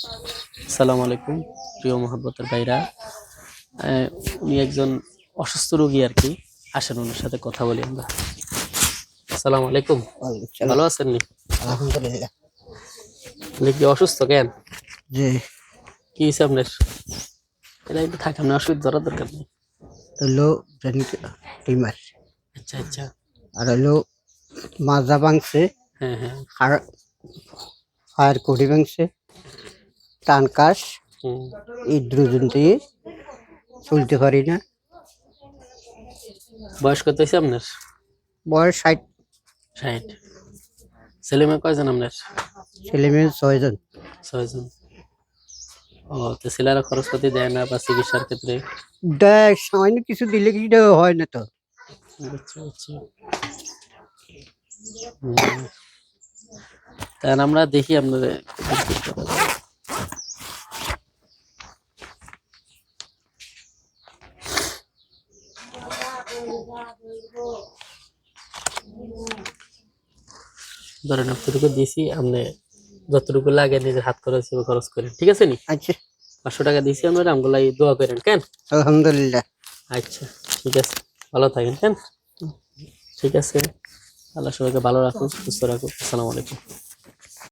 আসসালামু আলাইকুম প্রিয় মহব্বতের ভাইরা। উনি একজন অসুস্থ রোগী আর কি। আসেন ওনার সাথে কথা বলি আমরা। আসসালামু আলাইকুম, ভালো আছেন নি? আলহামদুলিল্লাহ। উনি কি অসুস্থ কেন? জি। কি হয়েছে আপনার? এটা একটু থাকে, আপনার অসুবিধা ধরার দরকার নেই। হলো ব্রেন টিউমার, আচ্ছা আচ্ছা। আর হলো মাজা ভাঙছে, হ্যাঁ হ্যাঁ। হাড় কুড়ি ভাঙছে, টানকাশ, হুম। এই দুজন দিয়ে চলতে পারি না। বয়স কত হয়েছে আপনার? বয়স 60। 60। ছেলে মেয়ে কয়জন আপনার? ছেলে মেয়ে 6 জন। 6 জন। ও, তো ছেলেরা খরচপাতি দেয় না বা চিকিৎসার ক্ষেত্রে? দেখ সামান্য কিছু দিলে কি হয় না তো। আচ্ছা আচ্ছা। তাই আমরা দেখি আপনার ধরেন আপনাদেরকে দিয়েছি, আপনি যতটুকু লাগে নিজের হাত খরচ হিসেবে খরচ করেন, ঠিক আছে নি? আচ্ছা, 500 টাকা দিয়েছি আমরা, আমগুলাই দোয়া করেন কেন? আলহামদুলিল্লাহ। আচ্ছা, ঠিক আছে, ভালো থাকেন কেন? ঠিক আছে, আল্লাহ সবাইকে ভালো রাখুন, সুস্থ রাখুন। আসসালামু আলাইকুম।